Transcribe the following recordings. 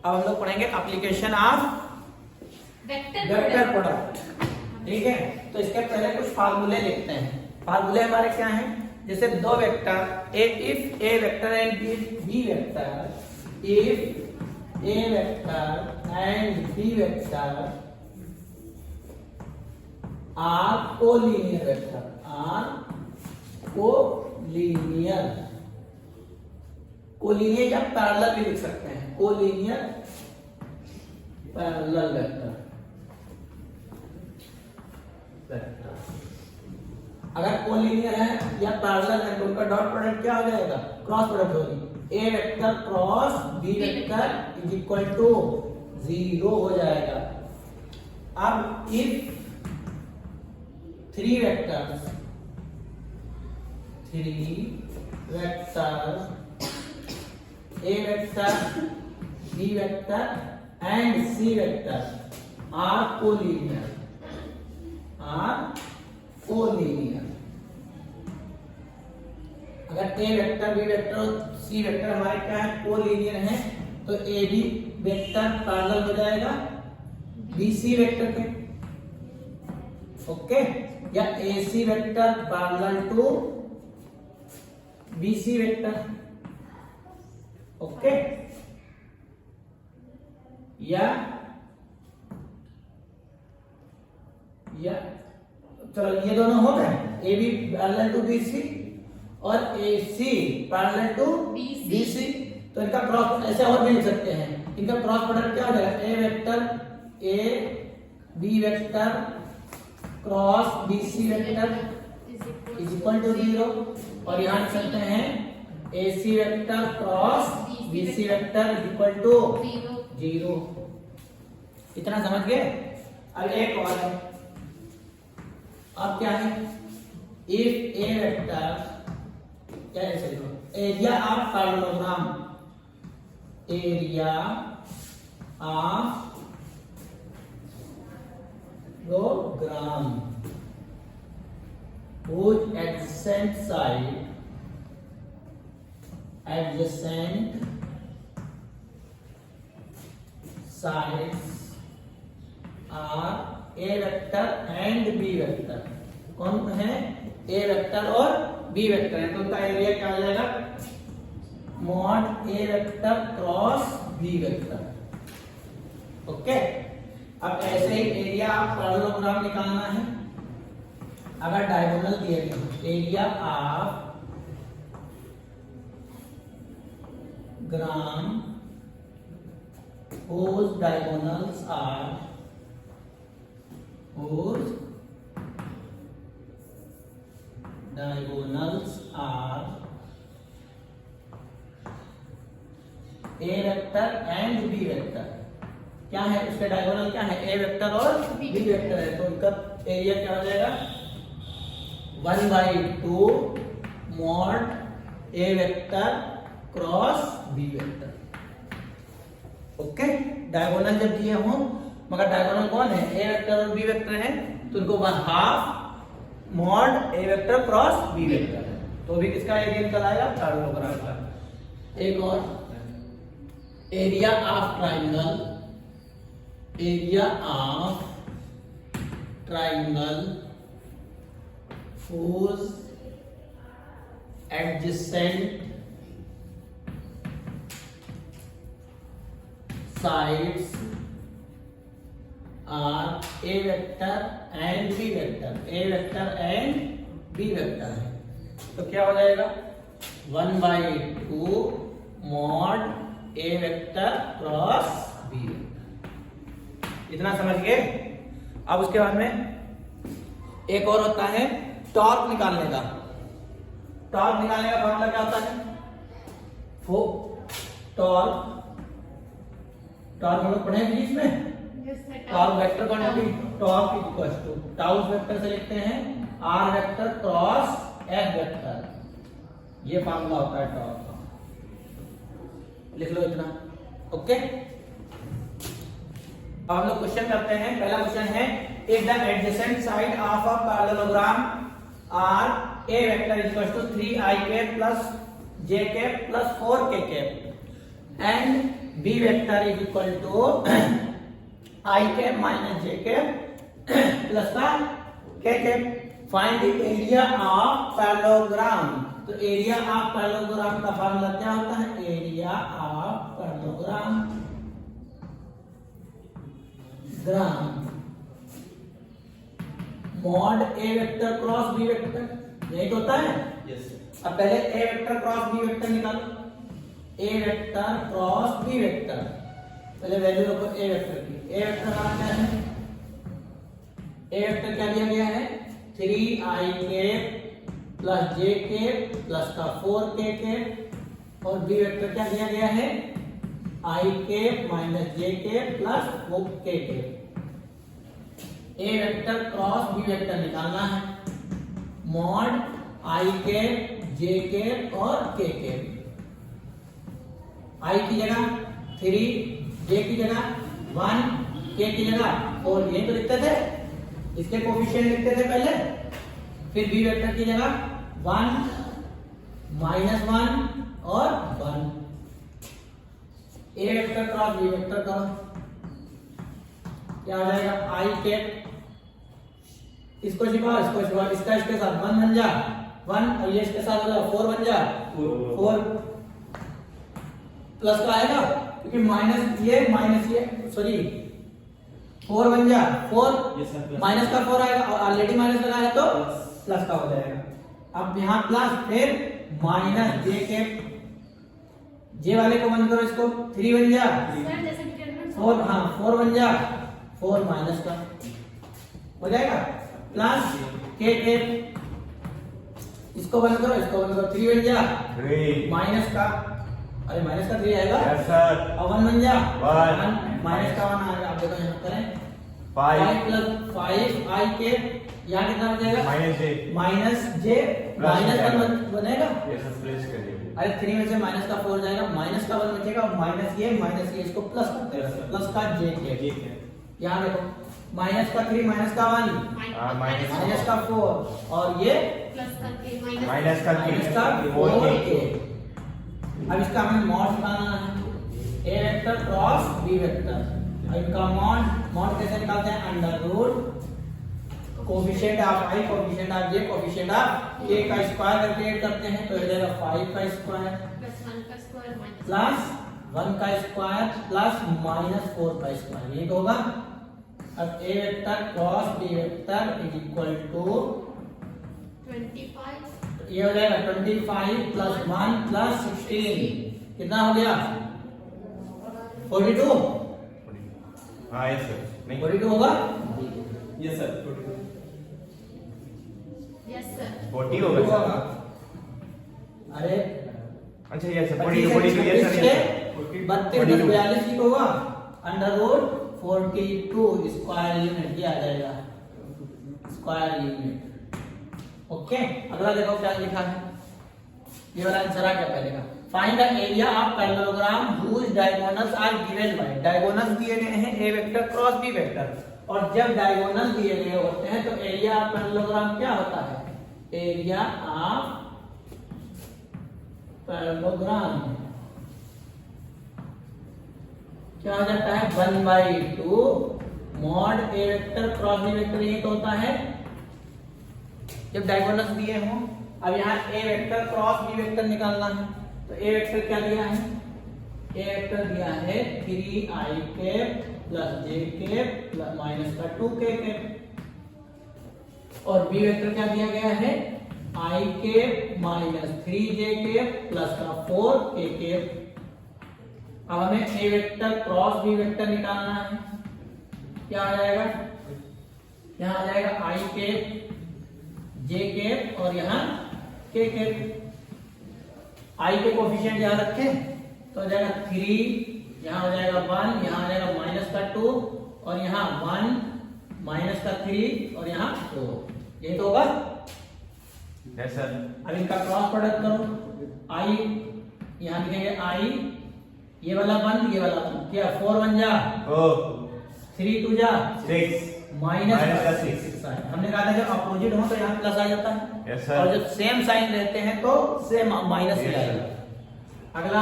अब हम लोग पढ़ेंगे एप्लीकेशन ऑफ वेक्टर प्रोडक्ट। ठीक है, तो इसके पहले कुछ फार्मूले लिखते हैं। फार्मूले हमारे क्या हैं? जैसे दो vector if A vector and B vector, if A vector and B vector are collinear vector, are collinear, collinear या पैरेलल भी लिख सकते हैं, कोलिनियर पैरेलल वेक्टर। अगर कोलिनियर है या पैरेलल है तो उनका डॉट प्रोडक्ट क्या हो जाएगा? क्रॉस प्रोडक्ट होगी। A vector cross B vector is equal to 0 हो जाएगा। अब if three vectors A vector, B vector and C vector are collinear, अगर A वेक्टर, B वेक्टर और C वेक्टर हमारे क्या है? कोलिनियर है, तो A B वेक्टर पैरेलल हो जाएगा BC वेक्टर के, ओके, या AC vector parallel to BC vector, okay, या चलो ये दोनों हो गए, A B parallel to B C और A C parallel to B C. तो इनका क्रॉस ऐसे और भी लिख सकते हैं, इनका क्रॉस प्रोडक्ट क्या हो जाएगा? A vector A B vector cross B C vector is equal to 0, और यहां लिख सकते हैं A C vector cross B C vector is equal to 0। इतना समझ गए? अब एक और है, अब क्या है? इफ ए वेक्टर, क्या ऐसे लिखो, area of parallelogram, area of लोग्राम whose adjacent sides are A vector and B vector. कौन है? A वेक्टर और B वेक्टर है, तो उनका एरिया क्या हो जाएगा? Mod A vector cross B vector, okay. अब ऐसे ही एरिया ऑफ पैरेललोग्राम निकालना है। अगर डायगोनल दिए गए, area of gram whose diagonals are A vector and B vector, क्या है उसके डायगोनल? क्या है? A वेक्टर और B वेक्टर है, तो उनका एरिया क्या हो जाएगा? 1/2 mod A vector cross B vector, okay. Diagonal जब दिए हो, मगर डायगोनल कौन है? A वेक्टर और B वेक्टर है, तो उनको 1/2 mod A vector cross B vector है, तो भी किसका एरिया निकल आएगा? पैरेललोग्राम का। एक और, area of triangle, area of triangle whose adjacent sides are A vector and B vector, A vector and B vector है, तो क्या हो जाएगा? 1/2 mod A vector cross B vector. इतना समझ गए? अब उसके बाद में एक और होता है टॉर्क निकालने का। टॉर्क निकालने का फॉर्मूला क्या होता है? टॉर्क हम लोग पढ़े बीच में। Torque vector quantity, torque equals to tau vector से लिखते हैं R vector cross F vector, ये फॉर्मूला होता है टॉर्क का, लिख लो इतना, ओके। अब हम लोग क्वेश्चन करते हैं। पहला क्वेश्चन है, if the adjacent side of a parallelogram are A vector equals to 3i cap plus j cap plus 4k cap and B vector is equal to I cap minus J cap plus का K cap. Find the area of parallelogram. तो area of parallelogram का formula क्या होता है? Area of parallelogram gram mod A vector cross B vector. यही तो होता है। यस। अब पहले ए वेक्टर क्रॉस बी वेक्टर निकालो। ए वेक्टर क्रॉस बी वेक्टर, पहले वैल्यू रखो ए वेक्टर की। ए वेक्टर का क्या है? ए वेक्टर क्या दिया गया है? 3i कैप प्लस जे कैप प्लस का 4k कैप। और बी वेक्टर क्या दिया गया है? i cap minus J cap plus 4k cap. A vector cross B vector निकालना है। Mod i cap J cap और k कैप। i की जगह 3, j की जगह 1, k की जगह 4। ये तो लिखते थे, इसके कोफिशिएंट लिखते थे पहले। फिर बी वेक्टर की जगह 1, -1 और 1। ए वेक्टर क्रॉस बी वेक्टर करो, क्या आ जाएगा? आई कैप, इसको छिपाओ, इसको छिपाओ, इसका इसके साथ 1 बन जा 1 और ये इसके साथ हो जाएगा 4 बन जा 4 प्लस का आएगा क्योंकि माइनस ये सॉरी 4 बन जा 4 माइनस का 4 आएगा और ऑलरेडी माइनस लगा है तो प्लस का हो जाएगा। अब यहाँ प्लस फिर माइनस जे कैप, जे वाले को बंद करो, इसको 3 बन जा 4, हाँ 4 बन जा 4 माइनस का हो जाएगा प्लस के कैप, इसको बंद करो, इसको बंद करो, 3 बन जा 3 माइनस का, अरे माइनस का 3 आएगा। Yes sir. और 1 बन जा 1 माइनस का 1 आएगा। आप देखो यहाँ करें 5 प्लस 5 आई के, यहाँ कितना हो जाएगा? माइनस जे माइनस 1 बनेगा। यस सर, प्लेस करिए। अरे 3 में से माइनस का 4 जाएगा, माइनस का 1 बचेगा, माइनस ये इसको प्लस करते हैं, प्लस का जे के। यहाँ देखो माइनस का 3 माइनस का 1 माइनस का 4 और ये माइनस का 4 के। अब इसका हमें मॉड निकालना है। A vector cross B vector, अब इनका मॉड कैसे निकालते हैं? Under root coefficient of i, coefficient of j, coefficient of k का स्क्वायर करके ऐड करते हैं तो हो जाएगा 5 का स्क्वायर प्लस 1 का स्क्वायर प्लस माइनस 4 का स्क्वायर, ये होगा। अब A vector cross B vector is equal to 25, ये हो जाएगा 25 प्लस 1 प्लस 16, कितना हो गया? 42। हाँ यस सर, नहीं 42 होगा। यस सर, यस सर 40 होगा सर। अरे अच्छा यस सर, 25 42 यस सर, 32 42 की होगा अंडर रूट 42 स्क्वायर यूनिट, ये आ जाएगा स्क्वायर यूनिट। ओके, अगला देखो क्या लिखा है, ये वाला आंसर आ गया पहले का। Find the area of parallelogram whose diagonals are given by. Diagonals दिए गए हैं A vector cross B vector, और जब डायगोनल दिए गए होते हैं तो एरिया ऑफ पैरेललोग्राम क्या होता है? एरिया ऑफ पैरेललोग्राम क्या हो जाता है? 1/2 mod A vector cross B vector, ये तो होता है जब डायगोनल्स दिए हों। अब यहाँ ए वेक्टर क्रॉस बी वेक्टर निकालना है तो ए वेक्टर क्या दिया है? ए वेक्टर दिया है 3i कैप प्लस जे कैप प्लस माइनस का 2k कैप, और बी वेक्टर क्या दिया गया है? i cap minus 3j cap plus का 4k कैप। अब हमें ए वेक्टर क्रॉस बी वेक्टर निकालना है, क्या आ जाएगा? यहाँ आ जाएगा i कैप जे कैप और यहाँ k कैप। i के कोफिशिएंट यहाँ रखें तो हो जाएगा 3, यहाँ हो जाएगा 1, यहाँ हो जाएगा माइनस का 2 और यहाँ 1 माइनस का 3 और यहाँ 4, ये तो होगा। Yes sir. अब इनका क्रॉस प्रोडक्ट करो, i यहाँ लिखेंगे i, ये वाला 1 ये वाला 1, क्या 4 बन जा 3 2 जा 6 माइनस का 6। हमने कहा था जब अपोजिट हो तो यहाँ प्लस आ जाता है, यस सर। और जब सेम साइन रहते हैं तो सेम माइनस Yes, आएगा। अगला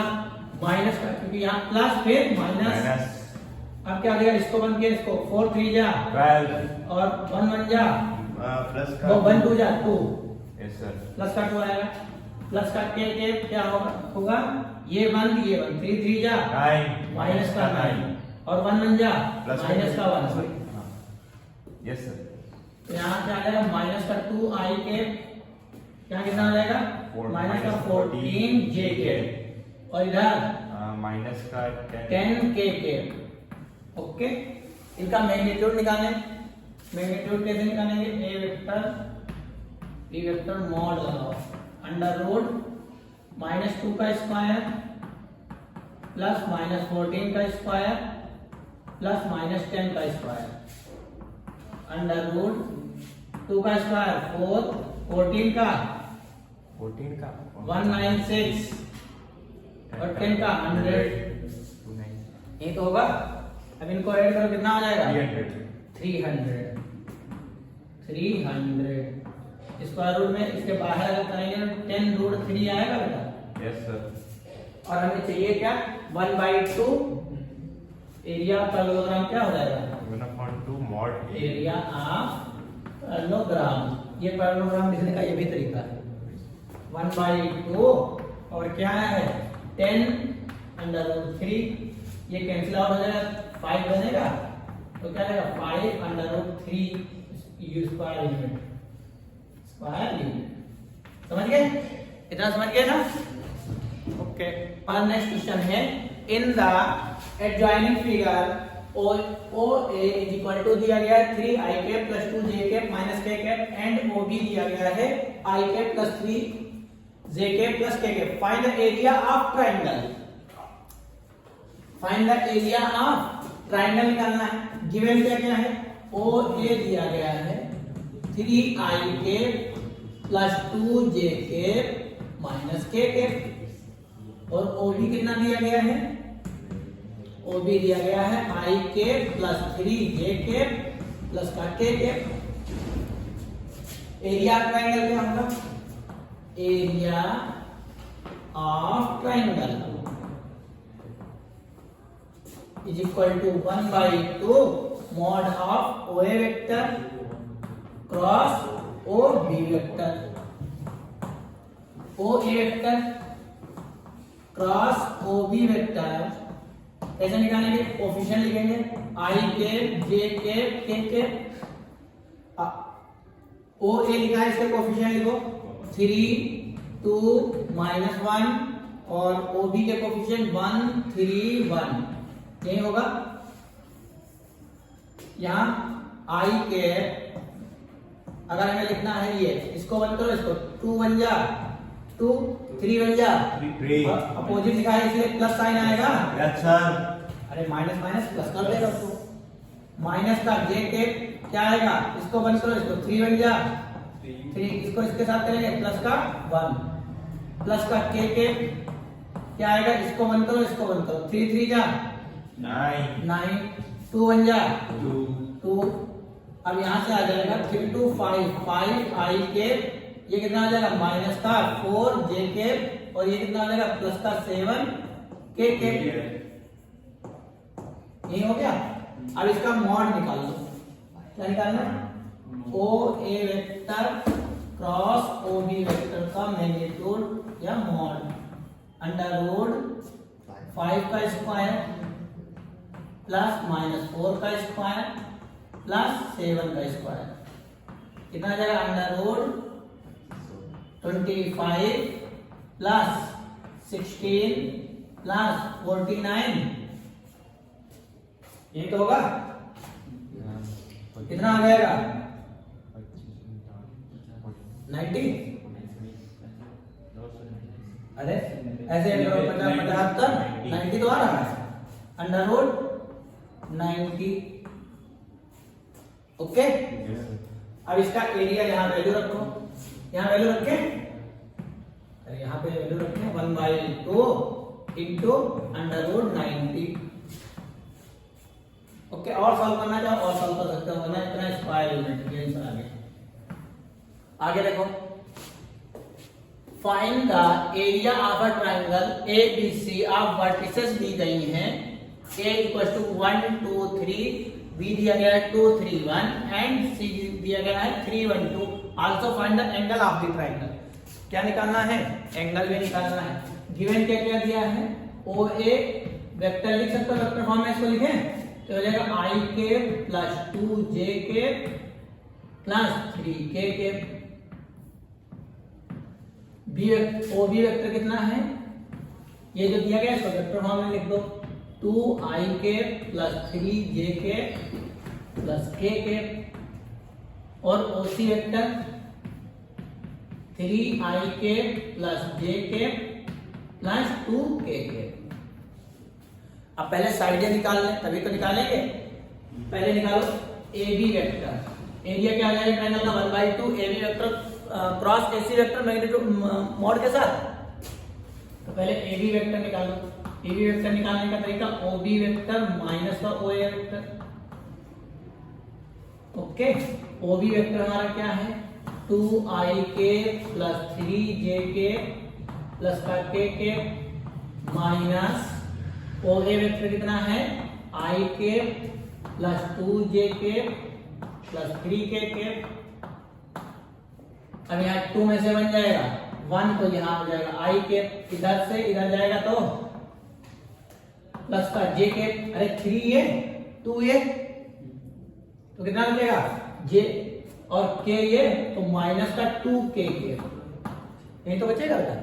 माइनस का, क्योंकि यहाँ प्लस फिर माइनस। माइनस अब क्या देगा, इसको बन के इसको 4 3 जा 12 और 1 1 जा प्लस वो का 1 2 जा 2 यस सर प्लस का 2 आएगा, प्लस का के क्या होगा ये 1 3 3 जा 9 माइनस का 9 और 1 1 जा प्लस माइनस का 1। यस सर तो यहाँ क्या आ जाएगा माइनस का 2 आई के, यहाँ कितना आ जाएगा माइनस का 14 जे के, और इधर माइनस का 10 के। ओके, इनका मैग्नीट्यूड निकालें। मैग्नीट्यूड कैसे निकालेंगे, ए वेक्टर बी वेक्टर मॉड लगाओ अंडर रूट -2 का स्क्वायर प्लस -14 का स्क्वायर प्लस -10 का स्क्वायर अंडर रूट 2 का स्क्वायर 4 14 का 196 और 10 का 100। ये तो होगा। अब इनको ऐड करो कितना आ जाएगा 300 स्क्वायर रूट में इसके बाहर अगर करेंगे तो 10 रूट 3 आएगा बेटा। यस सर और हमें चाहिए क्या 1/2 एरिया पैरेललोग्राम क्या हो जाएगा 1/2 mod एरिया ऑफ पैरेललोग्राम। ये पैरेललोग्राम लिखने का ये भी तरीका है 1/2 और क्या है 10√3 ये कैंसिल आउट हो जाएगा 5 बनेगा तो क्या आएगा 5√3 यू स्क्वायर यूनिट समझ गए, इतना समझ गए ना। ओके, और नेक्स्ट क्वेश्चन है in the adjoining figure OA is equal to दिया गया है 3i cap plus 2j cap minus k cap and OB दिया गया है i cap plus 3j cap plus k cap. Find the area of triangle. Find the area of triangle निकालना है। Given क्या है OA दिया गया है 3i cap plus 2j cap minus k cap और OB कितना दिया गया है OB दिया गया है i cap plus 3j cap plus का k cap. Area of triangle क्या होगा area of triangle is equal to 1/2 mod of OA vector cross OB vector OA vector cross OB vector. कैसे निकालेंगे कोफिशिएंट लिखेंगे i cap j cap k cap. OA लिखा है इसके coefficient लिखो 3 2 -1 और OB के कोफिशिएंट 1 3 1 यही होगा। यहाँ i कैप अगर हमें लिखना है ये इसको बंद करो इसको 2 1 जा 2 3 1 जा 3 और अपोजिट लिखा है इसलिए प्लस साइन आएगा। यस सर अरे माइनस माइनस प्लस कर देगा उसको। माइनस का j कैप क्या आएगा इसको बंद करो इसको 3 1 जा 3 इसको इसके साथ करेंगे प्लस का 1 प्लस का k कैप क्या आएगा इसको बंद करो इसको बंद करो 3 3 जा 9 2 1 जा 2। अब यहाँ से आ जाएगा 3 2 5 i कैप ये कितना आ जाएगा माइनस का 4 j कैप और ये कितना आ जाएगा प्लस का 7 k कैप। यही हो गया। अब इसका मॉड निकाल लो। क्या निकालना OA vector cross OB vector का मैग्नीट्यूड या मॉड अंडर रूट 5 का स्क्वायर प्लस -4 का स्क्वायर प्लस 7 का स्क्वायर कितना आ जाएगा अंडर रूट 25 प्लस 16 प्लस 49 ये तो होगा। कितना आ जाएगा 90। अरे ऐसे करो 50 75 90 तो आ रहा है अंडर रूट 90। ओके, अब इसका एरिया यहाँ वैल्यू रखो, यहाँ वैल्यू रखे अरे यहाँ पे वैल्यू रखे 1/2 इंटू अंडर रूट 90। ओके, और सॉल्व करना चाहो और सॉल्व कर सकते हो ना इतना स्क्वायर यूनिट के आंसर आगे देखो find the area of a triangle A B C of vertices दी गई हैं ए इक्वल टू 1 2 3, बी दिया गया है 2 3 1 एंड सी दिया गया है 3 1 2। Also find the angle of the triangle. क्या निकालना है? एंगल भी निकालना है। गिवन क्या क्या दिया है? ओ ए वेक्टर लिख सकते हो, वेक्टर फॉर्म में इसको लिखें तो हो जाएगा आई के प्लस 2 जे के प्लस 3 के। बी ओ बी वेक्टर कितना है? ये जो दिया गया है इसको वेक्टर फॉर्म में लिख दो 2 आई के प्लस 3 जे के प्लस के। और ओ सी वेक्टर 3 आई के प्लस जे के प्लस 2 के। अब पहले साइड निकाल लें तभी तो निकालेंगे। पहले निकालो ए बी वेक्टर। एरिया क्या आ जाएगा ट्रायंगल का 1/2 A B vector cross A C vector magnitude mod के साथ। तो पहले ए बी वेक्टर निकालो। ए बी वेक्टर निकालने का तरीका ओ बी वेक्टर माइनस का O A vector. Okay, O B vector हमारा क्या है 2 आई के प्लस 3 जे के प्लस का के माइनस ओ ए वेक्टर कितना है आई के प्लस 2 जे के प्लस 3 के। अब यहाँ 2 में से बन जाएगा 1 तो यहाँ हो जाएगा आई के, इधर से इधर जाएगा तो प्लस का जे के। अरे 3 ये 2 ये तो कितना बचेगा जे और के ये तो माइनस का 2 के यही तो बचेगा बेटा।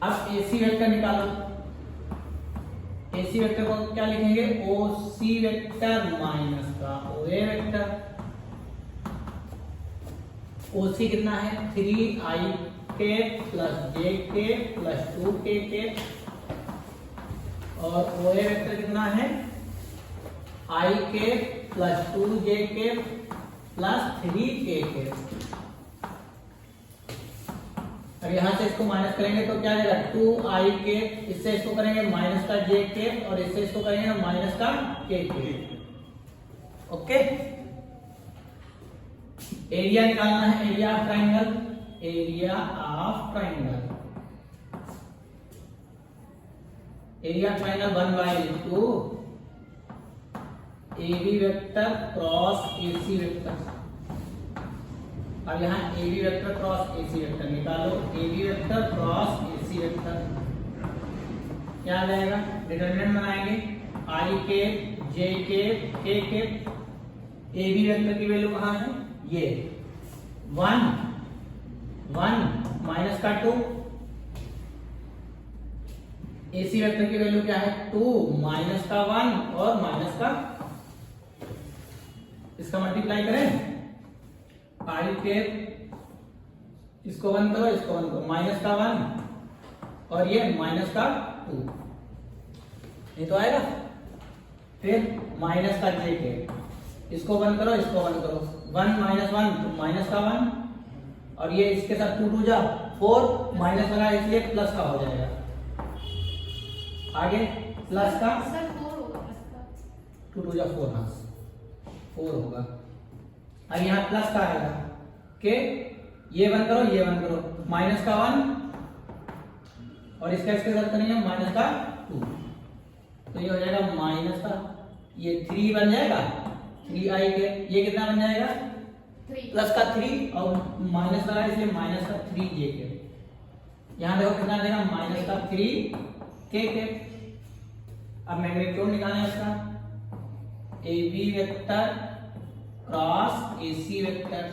अब एसी वेक्टर निकालो। एसी वेक्टर को क्या लिखेंगे ओ सी वेक्टर माइनस का ओ ए वेक्टर। ओ सी कितना है 3 आई के प्लस जे के प्लस 2 के। और ओ ए वेक्टर कितना है आई के प्लस 2 जे के प्लस 3 के। अब यहां से इसको माइनस करेंगे तो क्या आएगा 2 आई के, इससे इसको करेंगे माइनस का जे के और इससे इसको करेंगे माइनस का के। ओके, एरिया निकालना है। Area of triangle. Area of triangle. Area of triangle 1/2 A B vector cross A C vector. अब यहाँ A B vector cross A C vector निकालो। A B vector cross A C vector क्या आ जाएगा? Determinant बनाएंगे i k j के A B vector की value कहाँ है ये 1 माइनस का 2। ए सी वेक्टर की वैल्यू क्या है 2 माइनस का 1 और माइनस का, इसका मल्टीप्लाई करें आई के, इसको 1 करो इसको 1 करो, माइनस का 1 और ये माइनस का 2 ये तो आएगा। फिर माइनस का जे के, इसको 1 करो इसको 1 करो, 1 माइनस 1 तो माइनस का 1 और ये इसके साथ 2 2 जा 4 माइनस लगा इसलिए प्लस का हो जाएगा। आगे प्लस का 2 2 जा 4 हाँ 4 होगा। अब यहाँ प्लस का आएगा के ये 1 करो ये 1 करो, माइनस का 1 और इसका इसके साथ करेंगे माइनस का 2 तो ये हो जाएगा माइनस का ये 3 बन जाएगा 3 आई के। ये कितना बन जाएगा प्लस का 3 और माइनस का इसलिए माइनस का 3 जे के। यहाँ देखो कितना देगा माइनस का 3 के। अब मैग्नीट्यूड निकालना है इसका A B vector cross A C vector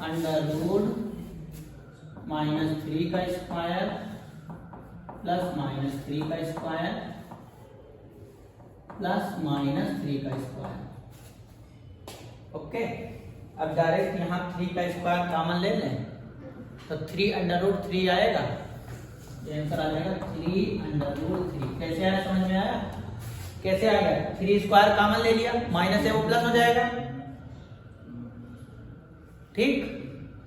under root -3 का स्क्वायर प्लस -3 का स्क्वायर प्लस -3 का स्क्वायर। ओके, अब डायरेक्ट यहाँ 3 का स्क्वायर कॉमन ले लें तो 3 अंडर रूट 3 आएगा। ये आंसर आ जाएगा 3 अंडर रूट 3। कैसे आया समझ में आया? कैसे आ गया 3 स्क्वायर कॉमन ले लिया, माइनस है वो प्लस हो जाएगा। ठीक,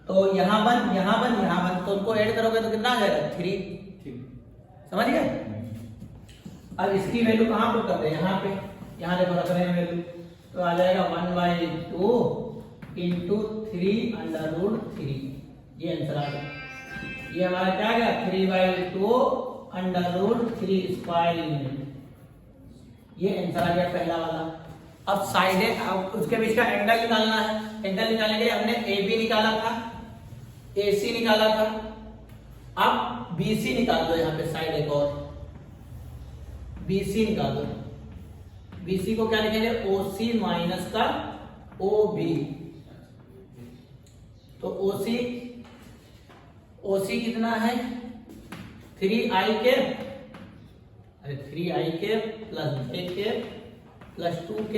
तो यहाँ 1 यहाँ 1 यहाँ 1 तो उनको ऐड करोगे तो कितना आ जाएगा 3। समझ गए? अब इसकी वैल्यू कहाँ पुट करते हैं? यहाँ पे, यहाँ देखो रख रहे हैं वैल्यू तो आ जाएगा 1/2 इंटू 3 अंडर रूट 3 ये आंसर आ गया। ये हमारा क्या आ गया 3/2 √3²। ये आंसर आ गया पहला वाला। अब साइड है, अब उसके बीच का एंगल निकालना है। एंगल निकालने के लिए हमने AB निकाला था, AC निकाला था, अब BC निकाल दो। यहाँ पे साइड एक और BC निकाल दो। BC को क्या लिखेंगे OC माइनस का OB। तो OC कितना है 3i plus j plus 2k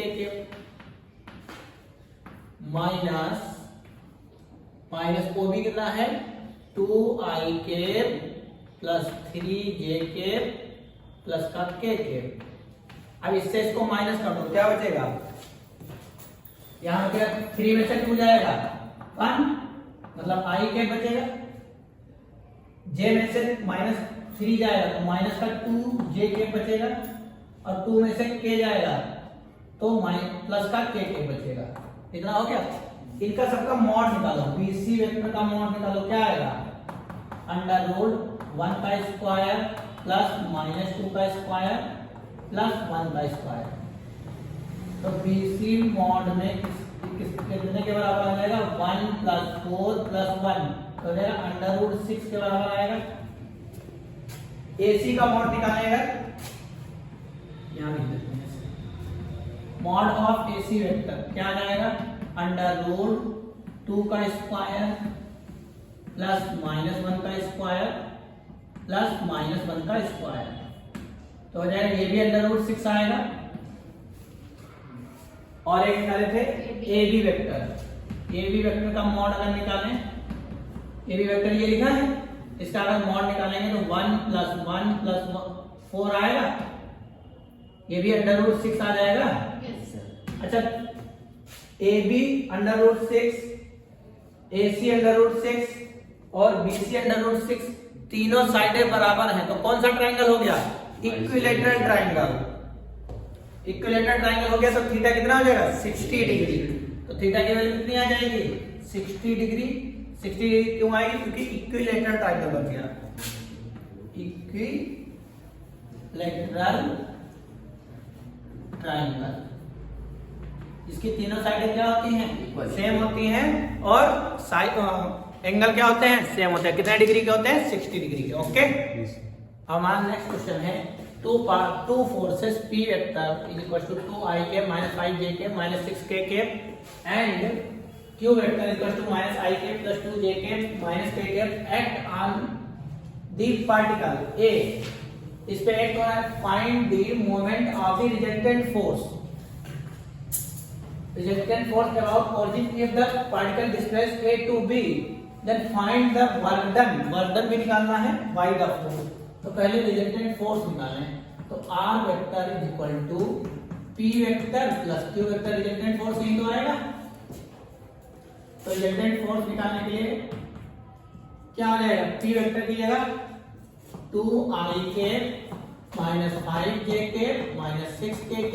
minus OB कितना है 2i प्लस 3j प्लस का k। अब इससे इसको माइनस कर दो, क्या बचेगा यहाँ पे 3 में से 2 जाएगा 1, मतलब i बचेगा। j में से -3 जाएगा तो माइनस का 2j बचेगा, और 2 में से k जाएगा तो प्लस का k बचेगा। इतना हो गया। इनका सबका मॉड निकालो, BC वेक्टर का मॉड निकालो, क्या आएगा √1² प्लस -2² प्लस 1²। तो BC मॉड में कितने के बराबर आ जाएगा 1 + 4 + 1, तो √6 के बराबर आएगा। AC का मॉड निकालेगा, यहाँ लिख देते हैं मॉड ऑफ AC वेक्टर क्या आ जाएगा √2² प्लस -1² प्लस -1²। तो हो जाएगा ये भी √6 आएगा। और एक निकाले थे AB वेक्टर का मॉड अगर निकालें, AB वेक्टर ये लिखा है, इसका अगर मॉड निकालेंगे तो 1 + 1 + 4 आएगा। ये भी √6 आ जाएगा। अच्छा, AB √6, AC √6 और BC √6 तीनों साइडें बराबर हैं, तो कौन सा ट्रायंगल हो गया इक्विलैटरल ट्रायंगल। इक्विलैटरल ट्रायंगल हो गया तो थीटा कितना हो जाएगा 60 डिग्री। तो थीटा की वैल्यू कितनी आ जाएगी 60 डिग्री। 60 डिग्री क्यों आएगी क्योंकि इक्विलैटरल ट्रायंगल बन गया। इक्विलैटरल ट्रायंगल, इसकी तीनों साइडें क्या होती हैं सेम होती हैं, और साइड एंगल क्या होते हैं सेम होते हैं। कितने डिग्री के होते हैं 60 डिग्री के। ओके, हमारा नेक्स्ट क्वेश्चन है two forces P vector is equal to 2i minus 5j minus 6k and Q vector is equal to minus i plus 2j minus k act on the particle A। इस पे act हो रहा है। Find the moment of the resultant force. Resultant force about origin if the particle displaced A to B, then find the work done। Work done भी निकालना है by the force। तो पहले रिजल्टेंट फोर्स निकालें, तो R vector is equal to P vector plus Q vector. Resultant force यही तो आएगा। तो रिजल्टेंट फोर्स निकालने के लिए क्या हो जाएगा P वेक्टर की जगह 2i minus 5j minus 6k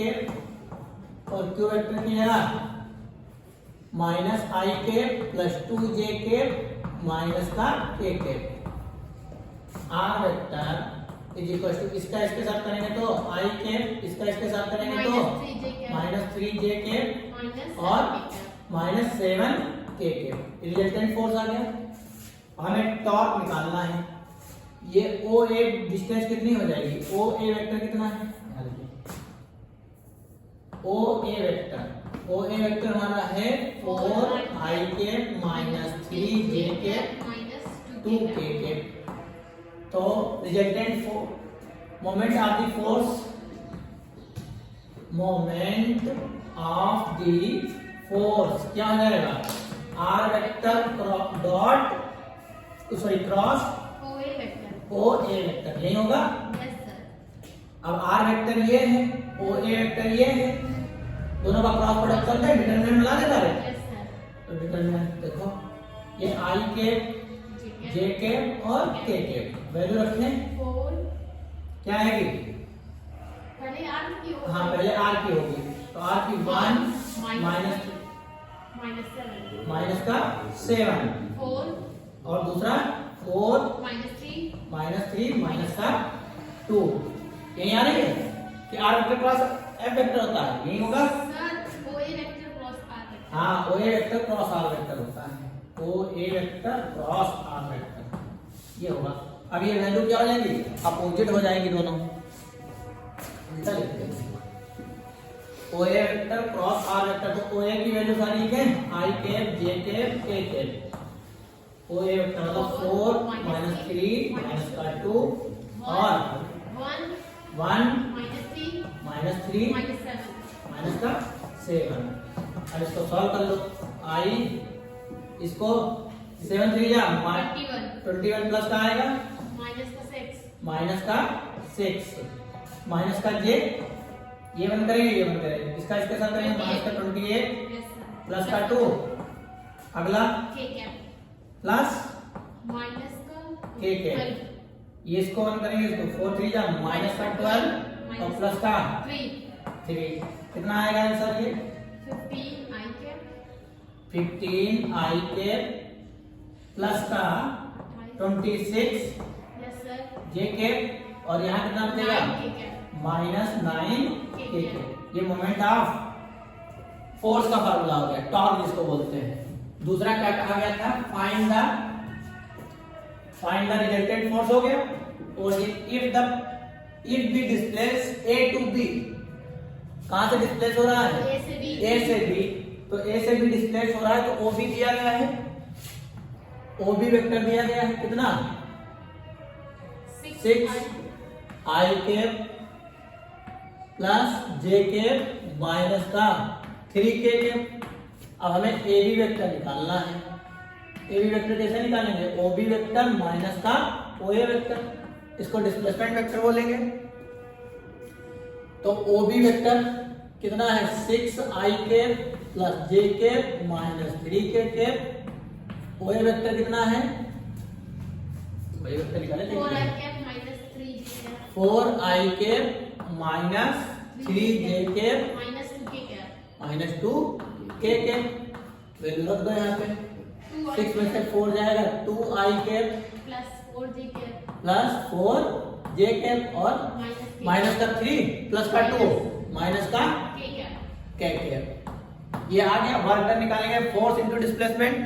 और Q वेक्टर की जगह minus i plus 2j minus का k। R vector is equal to इसका इसके साथ करेंगे तो i इसका इसके साथ करेंगे तो माइनस 3j और माइनस 7k। रिजल्टेंट फोर्स आ गया। हमें टॉर्क निकालना है। ये OA डिस्टेंस कितनी हो जाएगी OA वेक्टर कितना है OA वेक्टर हमारा है 4i माइनस 3j -2k। तो resultant moment of the force क्या हो जाएगा R vector dot cross OA vector यही होगा। अब R वेक्टर ये है OA वेक्टर ये है, दोनों का क्रॉस प्रोडक्ट करते हैं डिटरमिनेंट मिला देता है। तो डिटरमिनेंट देखो ये i j और k वैल्यू रखें क्या आएगी पहले R की होगी तो R की 1 माइनस का 7 और दूसरा 4 -3 माइनस का 2। यही आ रही है कि R vector cross F vector होता है, यही होगा। Sir OA vector cross R vector. हाँ, OA vector cross R vector होता है, OA vector cross R vector ये होगा। अब ये वैल्यू क्या हो जाएगी, अपोजिट हो जाएगी दोनों, उल्टा लिखते हैं। OA vector cross R vector, तो OA की वैल्यू सारी है i cap j cap k cap. OA vector मतलब 4 -3 माइनस का 2 और 1 -3 -3 -7। माइनस का 7। अब इसको सॉल्व कर लो। i इसको 7 3 जा 21 प्लस का आएगा माइनस का 6 माइनस का j, ये बंद करेंगे ये बंद करेंगे, इसका इसके साथ करेंगे माइनस का 28 प्लस का 2, अगला प्लस k कैप, ये इसको बंद करेंगे, इसको 4 3 जा माइनस का 12 और प्लस का 3। कितना आएगा आंसर ये 15 i कैप प्लस का 26 j कैप और यहाँ कितना बचेगा -9 k कैप। ये मोमेंट ऑफ फोर्स का फार्मूला हो गया, टॉर्क जिसको बोलते हैं। दूसरा क्या कहा गया था, फाइंड द रिजल्टेंट फोर्स हो गया। और if B displace A to B, कहां से डिस्प्लेस हो रहा है A से B, तो A से B डिस्प्लेस हो रहा है तो OB दिया गया है, OB वेक्टर दिया गया है कितना 6 i cap plus j cap minus का 3 k कैप। अब हमें AB वेक्टर निकालना है। AB वेक्टर कैसे निकालेंगे, OB वेक्टर माइनस का OA वेक्टर, इसको डिस्प्लेसमेंट वेक्टर बोलेंगे। तो OB वेक्टर कितना है 6 i cap plus j cap minus 3 k cap. OA vector कितना है, वही वेक्टर निकाले थे 4 i cap minus 3 j cap minus 2 k cap. Value रख दो यहाँ पे, 6 में से 4 जाएगा 2 i cap plus 4 j cap और माइनस का 3 प्लस का 2 माइनस का k कैप। ये आ गया। वर्क डन निकालेंगे, फोर्स इनटू डिस्प्लेसमेंट।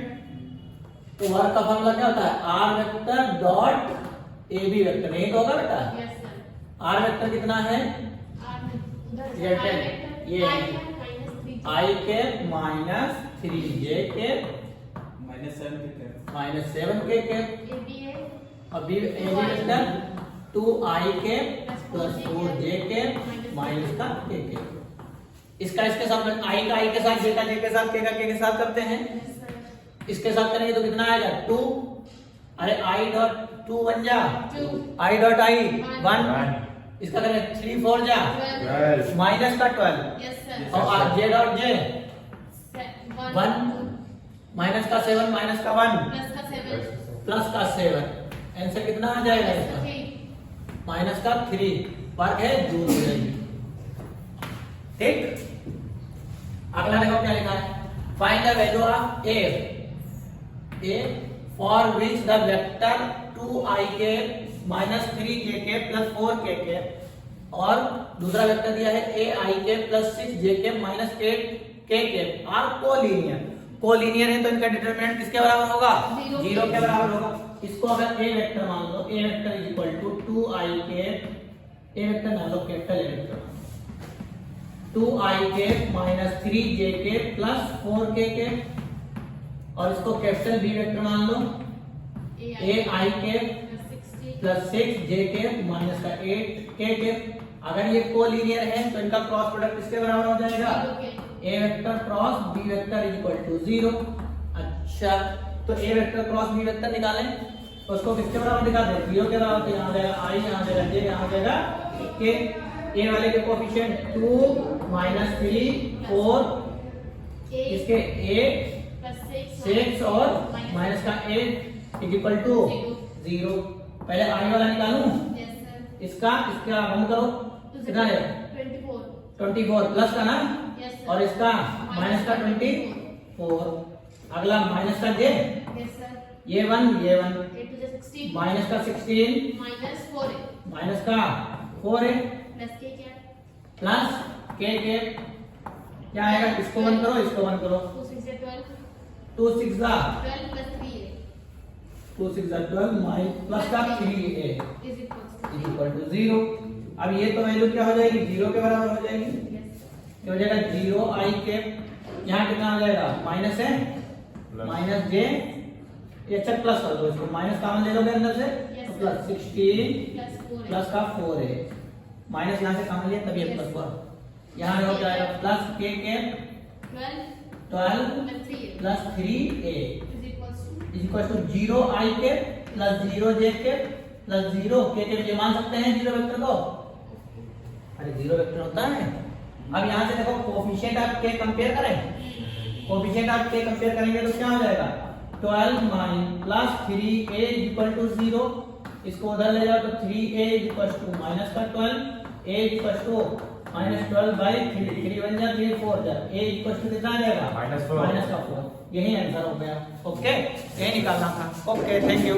तो वर्क का फॉर्मूला क्या होता है, r vector dot AB vector, नहीं तो होगा बेटा। r वेक्टर कितना है ये i cap minus 3 j cap minus 7 k cap. अभी AB vector 2 i cap plus 4 j cap minus का k कैप। इसका इसके साथ i का i के साथ, j का j के साथ, k का k के साथ करते हैं। इसके साथ करेंगे तो कितना आएगा 2, अरे i डॉट 2 बन जा, i डॉट i 1, इसका करें 3 4 जा माइनस का 12 और j डॉट j 1 माइनस का 7 माइनस का 1 प्लस का 7। आंसर कितना आ जाएगा इसका माइनस का 3। वर्क है जूल हो जाएगी। ठीक, अगला देखो क्या लिखा है, find the value of A for which the vector 2i cap minus 3j cap plus 4k cap और दूसरा वेक्टर दिया है ai cap plus 6j cap minus 8k cap are collinear. Collinear है तो इनका डिटरमिनेंट किसके बराबर होगा, 0 के बराबर होगा। इसको अगर A वेक्टर मान लो, A vector is equal to 2i cap, A vector मान लो capital A vector 2i cap minus 3j cap plus 4k cap और इसको कैपिटल B वेक्टर मान लो ai cap plus 6j cap minus का 8k cap. अगर ये collinear है तो इनका क्रॉस प्रोडक्ट किसके बराबर हो जाएगा, A vector cross B vector is equal to 0। अच्छा, तो A vector cross B vector निकालें तो उसको किसके बराबर दिखा दे, 0 के बराबर। तो यहाँ जाएगा i, यहाँ जाएगा j, यहाँ जाएगा k। A वाले के कोएफिशिएंट 2 माइनस 3 4, इसके 8 6 और माइनस का 8 इज इक्वल टू 0। पहले i वाला निकालूं, इसका बंद करो, कितना है 24 प्लस का ना, और इसका माइनस का 24। अगला माइनस का j ये 1 8 to the 16 माइनस का 16 minus 4a माइनस का 4 है plus k क्या प्लस के क्या आएगा, इसको 1 करो, इसको 1 करो, 2 6 is 12 2 6 दा 12 plus 3a 2 6 दा 12 माइनस प्लस का 3a is equals to equal to 0। अब ये तो वैल्यू क्या हो जाएगी, 0 के बराबर हो जाएगी। yes ये हो जाएगा 0 i के, यहाँ कितना हो जाएगा, माइनस है माइनस जे, ये अच्छा प्लस कर दो इसको, माइनस कॉमन ले लोगे अंदर से Yes, तो sir. Plus 16 plus 4a plus का 4 है, माइनस यहाँ से कॉमन लिया तब ये Yes. प्लस हुआ, यहाँ हो जाएगा प्लस के 12 12 plus 3a plus 3a is equals to equal to 0 i के प्लस 0 j के प्लस 0 के ये मान सकते हैं 0 वेक्टर को, अरे 0 वेक्टर होता है। अब यहाँ से देखो कोफिशिएंट आप के कंपेयर करें, कोफिशिएंट आप के कंपेयर करेंगे तो क्या हो जाएगा, 12 minus plus 3a equal to 0, इसको उधर ले जाओ तो 3a इक्वल टू माइनस का 12 a equal to minus 12 by 3 3 बन जाए 3 4 जाए a इक्वल टू कितना आ जाएगा, -4 माइनस का 4। यही आंसर हो गया। ओके, ये निकालना था। Okay, thank you.